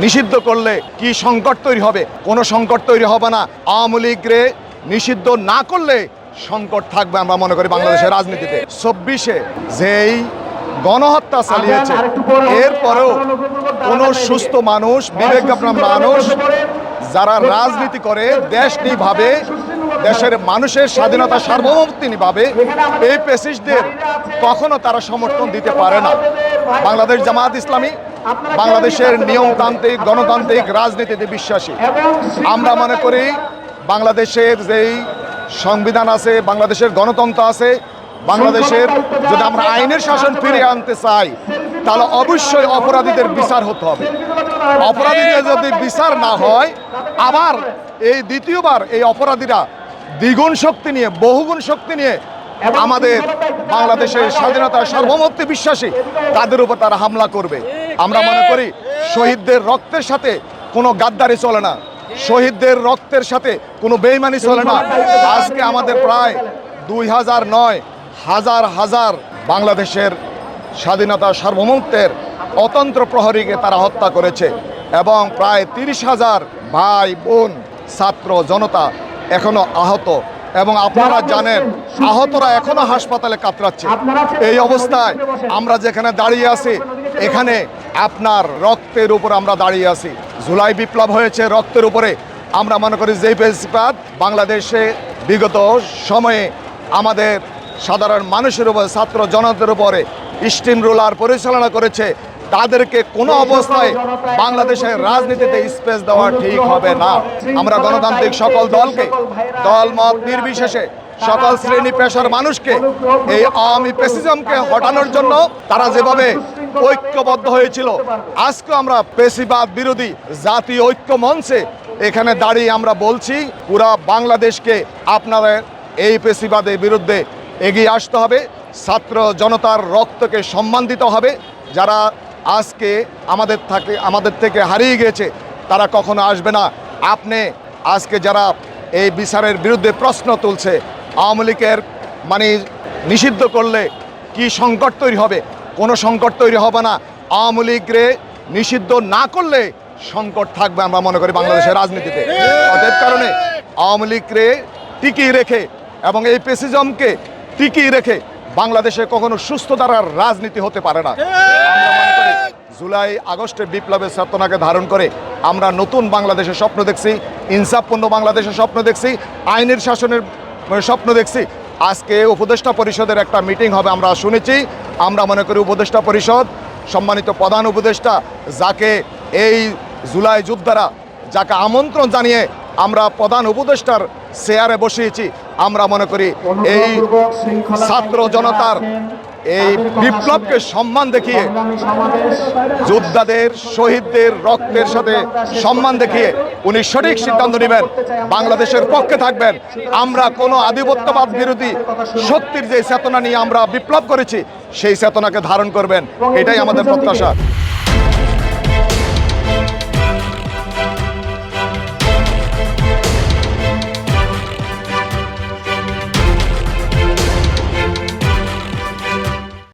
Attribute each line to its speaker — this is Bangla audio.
Speaker 1: নিষিদ্ধ করলে কি সংকট তৈরি হবে? কোনো সংকট তৈরি হবে না। আওয়ামী লীগরে নিষিদ্ধ না করলে সংকট থাকবে আমরা মনে করি বাংলাদেশের রাজনীতিতে। 24-এ যেই গণহত্যা চালিয়েছে, এরপরেও কোনো সুস্থ মানুষ, বিবেকজ্ঞান মানুষ যারা রাজনীতি করে দেশ নিভাবে, দেশের মানুষের স্বাধীনতা সার্বভৌমত্ব নিভাবে, এই ফ্যাসিস্টদের কখনো তারা সমর্থন দিতে পারে না। বাংলাদেশ জামায়াত ইসলামী বাংলাদেশের নিয়মতান্ত্রিক গণতান্ত্রিক রাজনীতিতে বিশ্বাসী। আমরা মনে করি বাংলাদেশের যেই সংবিধান আছে, বাংলাদেশের গণতন্ত্র আছে, বাংলাদেশের যদি আমরা আইনের শাসন ফিরিয়ে আনতে চাই তাহলে অবশ্যই অপরাধীদের বিচার হতে হবে। অপরাধীদের যদি বিচার না হয়, আবার এই দ্বিতীয়বার এই অপরাধীরা দ্বিগুণ শক্তি নিয়ে, বহুগুণ শক্তি নিয়ে আমাদের বাংলাদেশের স্বাধীনতার সার্বভৌমত্ব বিশ্বাসী তাদের উপর তারা হামলা করবে। আমরা মনে করি শহীদদের রক্তের সাথে কোনো গাদ্দারি চলে না, শহীদদের রক্তের সাথে কোনো বেইমানি চলে না। আজকে আমাদের প্রায় 2000 নয়, হাজার হাজার বাংলাদেশের স্বাধীনতা সার্বভৌমত্বের অতন্ত্র প্রহরীকে তারা হত্যা করেছে এবং প্রায় 30,000 ভাই বোন ছাত্র জনতা এখনো আহত, এবং আপনারা জানেন আহতরা এখনো হাসপাতালে কাতরাচ্ছে। এই অবস্থায় আমরা যেখানে দাঁড়িয়ে আছি, এখানে আপনার রক্তের উপর আমরা দাঁড়িয়ে আছি। জুলাই বিপ্লব হয়েছে রক্তের উপরে। আমরা মনে করি যে ফ্যাসিবাদ বাংলাদেশে বিগত সময়ে আমাদের সাধারণ মানুষের উপর, ছাত্র জনতার উপরে স্টিম রোলার পরিচালনা করেছে, তাদেরকে কোনো অবস্থায় বাংলাদেশের রাজনীতিতে স্পেস দেওয়া ঠিক হবে না। আমরা গণতান্ত্রিক সকল দলকে, দল মত নির্বিশেষে সকল শ্রেণী পেশার মানুষকে এই আওয়ামী ফ্যাসিজমকে হটানোর জন্য তারা যেভাবে ঐক্যবদ্ধ হয়েছিল, আজকে আমরা ফ্যাসিবাদ বিরোধী জাতীয় ঐক্য মঞ্চে এখানে দাঁড়িয়ে আমরা বলছি, পুরা বাংলাদেশকে আপনাদের এই ফ্যাসিবাদের বিরুদ্ধে এগিয়ে আসতে হবে। ছাত্র জনতার রক্তকে সম্মান দিতে হবে। যারা আজকে আমাদের থেকে হারিয়ে গিয়েছে তারা কখনো আসবে না। আপনি আজকে যারা এই বিচারের বিরুদ্ধে প্রশ্ন তুলছে, আওয়ামী লীগের মানে নিষিদ্ধ করলে কি সংকট তৈরি হবে? কোনো সংকট তৈরি হবে না। আওয়ামী লীগরে নিষিদ্ধ না করলে সংকট থাকবে আমরা মনে করি বাংলাদেশের রাজনীতিতে। অতএব কারণে আওয়ামী লীগরে টিকিয়ে রেখে এবং এই ফ্যাসিজমকে টিকিয়ে রেখে বাংলাদেশে কখনো সুস্থ ধারার রাজনীতি হতে পারে না। আমরা মনে করি জুলাই আগস্টের বিপ্লবের চেতনাকে ধারণ করে আমরা নতুন বাংলাদেশের স্বপ্ন দেখছি, ইনসাফপূর্ণ বাংলাদেশের স্বপ্ন দেখছি, আইনের শাসনের স্বপ্ন দেখছি। আজকে উপদেষ্টা পরিষদের একটা মিটিং হবে আমরা শুনেছি। আমরা মনে করি উপদেষ্টা পরিষদ, সম্মানিত প্রধান উপদেষ্টা যাকে এই জুলাই যোদ্ধারা যাকে আমন্ত্রণ জানিয়ে আমরা প্রধান উপদেষ্টার চেয়ারে বসিয়েছি, আমরা মনে করি এই ছাত্র জনতার এই বিপ্লবকে সম্মান দেখিয়ে, যোদ্ধাদের শহীদদের রক্তের সাথে সম্মান দেখিয়ে উনি সঠিক সিদ্ধান্ত নেবেন, বাংলাদেশের পক্ষে থাকবেন। আমরা কোনো আধিপত্যবাদ বিরোধী শক্তির যে চেতনা নিয়ে আমরা বিপ্লব করেছি সেই চেতনাকে ধারণ করবেন, এটাই আমাদের প্রত্যাশা।